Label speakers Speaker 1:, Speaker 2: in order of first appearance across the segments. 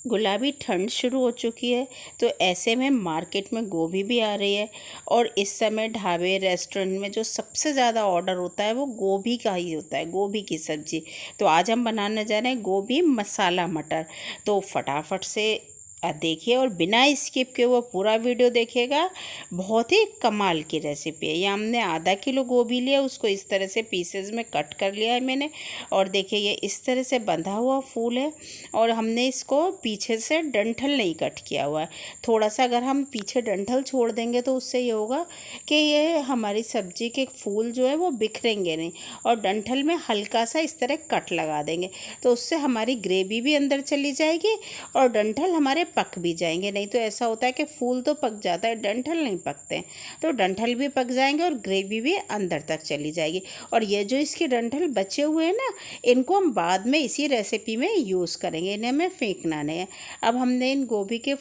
Speaker 1: गुलाबी ठंड शुरू हो चुकी है, तो ऐसे में मार्केट में गोभी भी आ रही है। और इस समय ढाबे रेस्टोरेंट में जो सबसे ज़्यादा ऑर्डर होता है वो गोभी का ही होता है, गोभी की सब्ज़ी। तो आज हम बनाने जा रहे हैं गोभी मसाला मटर। तो फटाफट से देखिए और बिना स्किप के वो पूरा वीडियो देखिएगा। बहुत ही कमाल की रेसिपी है। ये हमने आधा किलो गोभी लिया, उसको इस तरह से पीसेस में कट कर लिया है मैंने। और देखिए ये इस तरह से बंधा हुआ फूल है, और हमने इसको पीछे से डंठल नहीं कट किया हुआ है। थोड़ा सा अगर हम पीछे डंठल छोड़ देंगे तो उससे ये होगा कि ये हमारी सब्जी के फूल जो है वो बिखरेंगे नहीं, और डंठल में हल्का सा इस तरह कट लगा देंगे तो उससे हमारी ग्रेवी भी अंदर चली जाएगी और डंठल हमारे पक भी जाएंगे। नहीं तो ऐसा होता है कि फूल तो पक जाता है, डंठल नहीं पकते हैं। तो डंठल भी पक जाएंगे और ग्रेवी भी अंदर तक चली जाएगी। और ये जो इसके डंठल बचे हुए हैं ना, इनको हम बाद में इसी रेसिपी में यूज़ करेंगे, इन्हें हमें फेंकना नहीं है। अब हमने इन गोभी के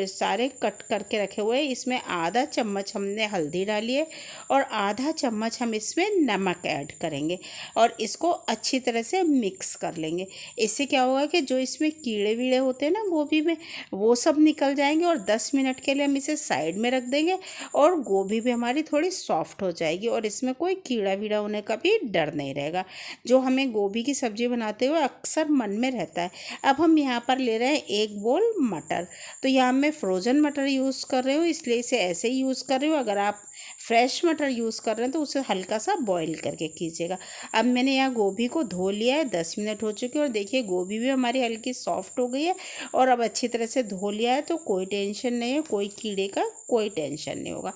Speaker 1: सारे कट करके रखे हुए हैं। इसमें आधा चम्मच हमने हल्दी डाली है और आधा चम्मच हम इसमें नमक ऐड करेंगे और इसको अच्छी तरह से मिक्स कर लेंगे। इससे क्या होगा कि जो इसमें कीड़े वीड़े होते हैं ना गोभी में, वो सब निकल जाएंगे और 10 मिनट के लिए हम इसे साइड में रख देंगे और गोभी भी हमारी थोड़ी सॉफ्ट हो जाएगी और इसमें कोई कीड़ा वीड़ा होने का भी डर नहीं रहेगा, जो हमें गोभी की सब्ज़ी बनाते हुए अक्सर मन में रहता है। अब हम यहाँ पर ले रहे हैं 1 बोल मटर। तो यहाँ मैं फ्रोज़न मटर यूज़ कर रही हूँ, इसलिए इसे ऐसे ही यूज़ कर रही हूँ। अगर आप फ्रेश मटर यूज़ कर रहे हैं तो उसे हल्का सा बॉईल करके कीजिएगा। अब मैंने यहाँ गोभी को धो लिया है, 10 मिनट हो चुके हैं और देखिए गोभी भी हमारी हल्की सॉफ्ट हो गई है और अब अच्छी तरह से धो लिया है, तो कोई टेंशन नहीं है, कोई कीड़े का कोई टेंशन नहीं होगा।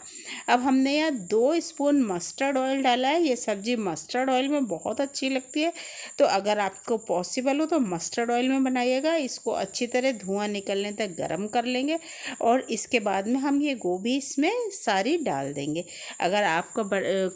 Speaker 1: अब हमने यहाँ 2 स्पून मस्टर्ड ऑयल डाला है। ये सब्ज़ी मस्टर्ड ऑयल में बहुत अच्छी लगती है, तो अगर आपको पॉसिबल हो तो मस्टर्ड ऑयल में बनाइएगा। इसको अच्छी तरह धुआं निकलने तक गर्म कर लेंगे और इसके बाद में हम ये गोभी इसमें सारी डाल देंगे। अगर आपका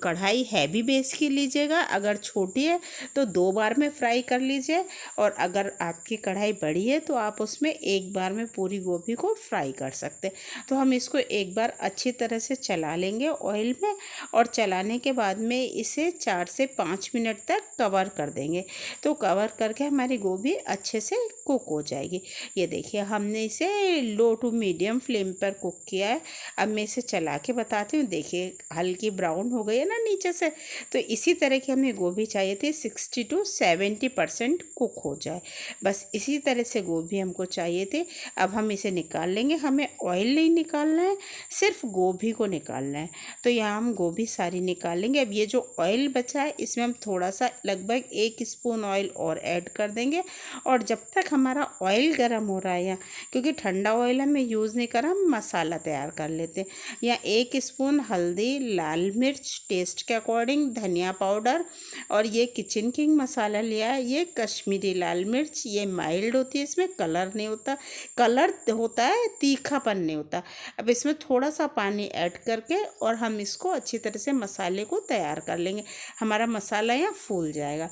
Speaker 1: कढ़ाई हैवी बेस की लीजिएगा, अगर छोटी है तो 2 बार में फ्राई कर लीजिए, और अगर आपकी कढ़ाई बड़ी है तो आप उसमें एक बार में पूरी गोभी को फ्राई कर सकते हैं। तो हम इसको एक बार अच्छी तरह से चला लेंगे ऑयल में, और चलाने के बाद में इसे 4 से 5 मिनट तक कवर कर देंगे। तो कवर करके हमारी गोभी अच्छे से कुक हो जाएगी। ये देखिए हमने इसे लो टू मीडियम फ्लेम पर कुक किया है। अब मैं इसे चला के बताती हूँ। देखिए हल्की ब्राउन हो गई है ना नीचे से, तो इसी तरह की हमें गोभी चाहिए थी, 60 to 70% कुक हो जाए, बस इसी तरह से गोभी हमको चाहिए थे। अब हम इसे निकाल लेंगे। हमें ऑयल नहीं निकालना है, सिर्फ गोभी को निकालना है। तो यहाँ हम गोभी सारी निकाल लेंगे। अब ये जो ऑयल बचा है इसमें हम थोड़ा सा लगभग 1 स्पून ऑयल और ऐड कर देंगे, और जब तक हमारा ऑयल गर्म हो रहा है, यहाँ क्योंकि ठंडा ऑयल हमें यूज़ नहीं कर, हम मसाला तैयार कर लेते हैं। यहाँ 1 स्पून हल्दी, लाल मिर्च टेस्ट के अकॉर्डिंग, धनिया पाउडर, और ये किचन किंग मसाला लिया है। ये कश्मीरी लाल मिर्च, ये माइल्ड होती है, इसमें कलर नहीं होता, कलर होता है तीखापन नहीं होता। अब इसमें थोड़ा सा पानी ऐड करके और हम इसको अच्छी तरह से मसाले को तैयार कर लेंगे। हमारा मसाला यहाँ फूल जाएगा।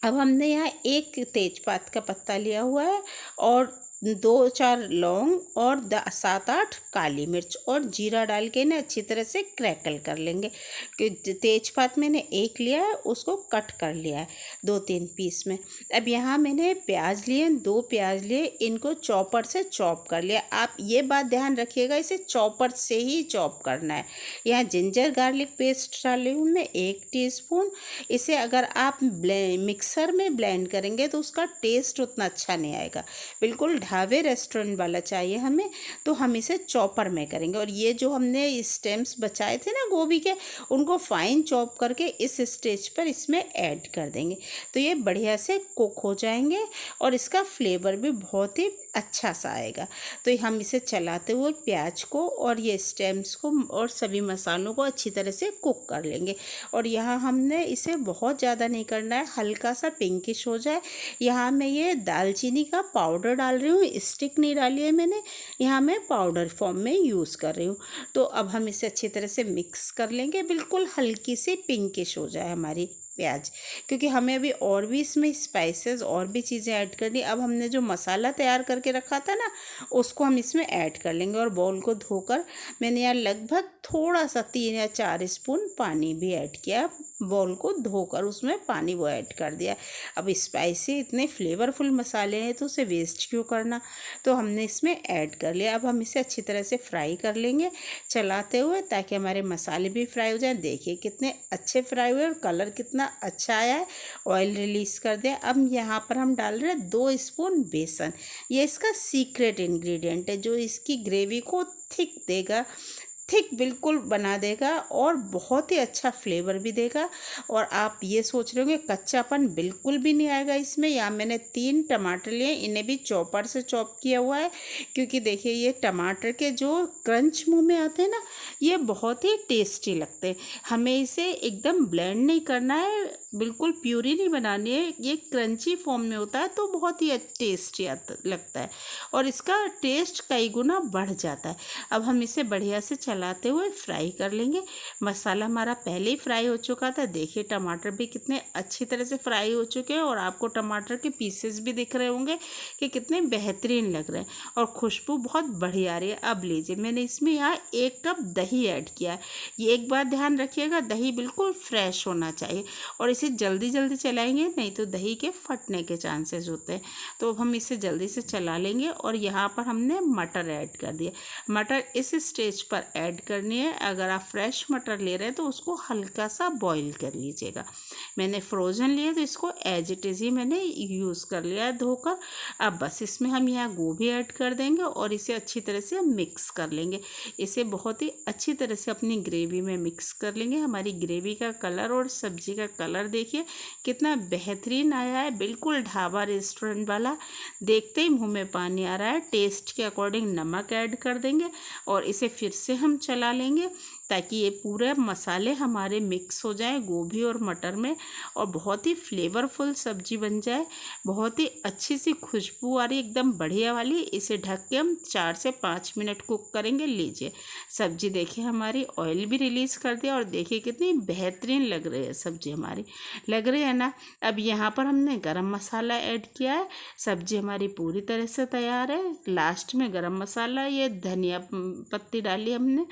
Speaker 1: अब हमने यहाँ 1 तेजपात का पत्ता लिया हुआ है और 2-4 लौंग और 7-8 काली मिर्च और जीरा डाल के इन्हें अच्छी तरह से क्रैकल कर लेंगे। तेजपात मैंने 1 लिया है, उसको कट कर लिया है 2-3 पीस में। अब यहाँ मैंने प्याज लिए, 2 प्याज लिए, इनको चॉपर से चॉप कर लिया। आप ये बात ध्यान रखिएगा, इसे चॉपर से ही चॉप करना है। यहाँ जिंजर गार्लिक पेस्ट डाली हूँ मैं 1 टीस्पून। इसे अगर आप मिक्सर में ब्लेंड करेंगे तो उसका टेस्ट उतना अच्छा नहीं आएगा, बिल्कुल ढाबे रेस्टोरेंट वाला चाहिए हमें, तो हम इसे चॉपर में करेंगे। और ये जो हमने स्टेम्स बचाए थे ना गोभी के, उनको फाइन चॉप करके इस स्टेज पर इसमें ऐड कर देंगे, तो ये बढ़िया से कुक हो जाएंगे और इसका फ्लेवर भी बहुत ही अच्छा सा आएगा। तो हम इसे चलाते हुए प्याज को और ये स्टेम्स को और सभी मसालों को अच्छी तरह से कुक कर लेंगे। और यहाँ हमने इसे बहुत ज़्यादा नहीं करना है, हल्का सा पिंकिश हो जाए। यहाँ मैं ये दालचीनी का पाउडर डाल रही हूँ, स्टिक नहीं डाली है मैंने, यहाँ मैं पाउडर फॉर्म में यूज़ कर रही हूँ। तो अब हम इसे अच्छी तरह से मिक्स कर लेंगे, बिल्कुल हल्की सी पिंकिश हो जाए हमारी प्याज, क्योंकि हमें अभी और भी इसमें स्पाइसेस और भी चीज़ें ऐड करनी। अब हमने जो मसाला तैयार करके रखा था ना, उसको हम इसमें ऐड कर लेंगे। और बाउल को धोकर मैंने यहाँ लगभग थोड़ा सा 3 या 4 स्पून पानी भी ऐड किया। बाउल को धोकर उसमें पानी वो ऐड कर दिया। अब स्पाइसी इतने फ्लेवरफुल मसाले हैं तो उसे वेस्ट क्यों करना, तो हमने इसमें ऐड कर लिया। अब हम इसे अच्छी तरह से फ्राई कर लेंगे चलाते हुए, ताकि हमारे मसाले भी फ्राई हो जाएं। देखिए कितने अच्छे फ्राई हुए और कलर कितना अच्छा आया है, ऑयल रिलीज़ कर दिया। अब यहाँ पर हम डाल रहे हैं 2 स्पून बेसन। ये इसका सीक्रेट इंग्रेडिएंट है जो इसकी ग्रेवी को थिक देगा, थिक बिल्कुल बना देगा और बहुत ही अच्छा फ्लेवर भी देगा। और आप ये सोच रहे होंगे कच्चापन बिल्कुल भी नहीं आएगा इसमें। यहाँ मैंने 3 टमाटर लिए, इन्हें भी चॉपर से चॉप किया हुआ है, क्योंकि देखिए ये टमाटर के जो क्रंच मुंह में आते हैं ना, ये बहुत ही टेस्टी लगते हैं। हमें इसे एकदम ब्लेंड नहीं करना है, बिल्कुल प्यूरी नहीं बनानी है, ये क्रंची फॉर्म में होता है तो बहुत ही टेस्टी लगता है और इसका टेस्ट कई गुना बढ़ जाता है। अब हम इसे बढ़िया से चलाते हुए फ्राई कर लेंगे। मसाला हमारा पहले ही फ्राई हो चुका था। देखिए टमाटर भी कितने अच्छी तरह से फ्राई हो चुके हैं और आपको टमाटर के पीसेस भी दिख रहे होंगे कि कितने बेहतरीन लग रहे हैं और खुशबू बहुत बढ़िया आ रही है। अब लीजिए मैंने इसमें यहाँ 1 कप दही ऐड किया है। ये एक बात ध्यान रखिएगा, दही बिल्कुल फ्रेश होना चाहिए और इसे जल्दी जल्दी चलाएंगे नहीं तो दही के फटने के चांसेस होते हैं। तो अब हम इसे जल्दी से चला लेंगे और यहाँ पर हमने मटर ऐड कर दिया। मटर इस स्टेज पर ऐड करनी है। अगर आप फ्रेश मटर ले रहे हैं तो उसको हल्का सा बॉईल कर लीजिएगा। मैंने फ्रोज़न लिए तो इसको एज इट इज़ ही मैंने यूज़ कर लिया है धोकर। अब बस इसमें हम यहाँ गोभी ऐड कर देंगे और इसे अच्छी तरह से मिक्स कर लेंगे। इसे बहुत ही अच्छी तरह से अपनी ग्रेवी में मिक्स कर लेंगे। हमारी ग्रेवी का कलर और सब्जी का कलर देखिए कितना बेहतरीन आया है, बिल्कुल ढाबा रेस्टोरेंट वाला। देखते ही मुँह में पानी आ रहा है। टेस्ट के अकॉर्डिंग नमक ऐड कर देंगे और इसे फिर से हम चला लेंगे ताकि ये पूरे मसाले हमारे मिक्स हो जाएं गोभी और मटर में और बहुत ही फ्लेवरफुल सब्जी बन जाए। बहुत ही अच्छी सी खुशबू आ रही एकदम बढ़िया वाली। इसे ढक के हम 4 से 5 मिनट कुक करेंगे। लीजिए सब्जी देखिए हमारी ऑयल भी रिलीज़ कर दिया और देखिए कितनी बेहतरीन लग रही है सब्जी हमारी, लग रही है ना। अब यहाँ पर हमने गरम मसाला ऐड किया है। सब्जी हमारी पूरी तरह से तैयार है। लास्ट में गरम मसाला, ये धनिया पत्ती डाली हमने,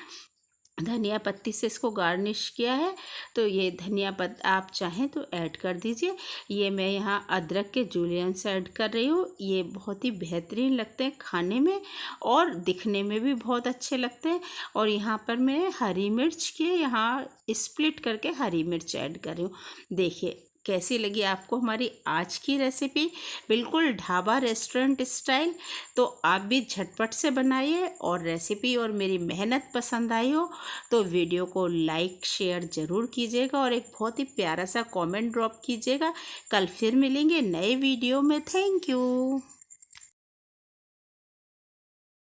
Speaker 1: धनिया पत्ती से इसको गार्निश किया है। तो ये धनिया पत्ता आप चाहें तो ऐड कर दीजिए। ये मैं यहाँ अदरक के जूलियंस ऐड कर रही हूँ। ये बहुत ही बेहतरीन लगते हैं खाने में और दिखने में भी बहुत अच्छे लगते हैं। और यहाँ पर मैं हरी मिर्च के यहाँ स्प्लिट करके हरी मिर्च ऐड कर रही हूँ। देखिए कैसी लगी आपको हमारी आज की रेसिपी, बिल्कुल ढाबा रेस्टोरेंट स्टाइल। तो आप भी झटपट से बनाइए और रेसिपी और मेरी मेहनत पसंद आई हो तो वीडियो को लाइक शेयर ज़रूर कीजिएगा और एक बहुत ही प्यारा सा कमेंट ड्रॉप कीजिएगा। कल फिर मिलेंगे नए वीडियो में। Thank you.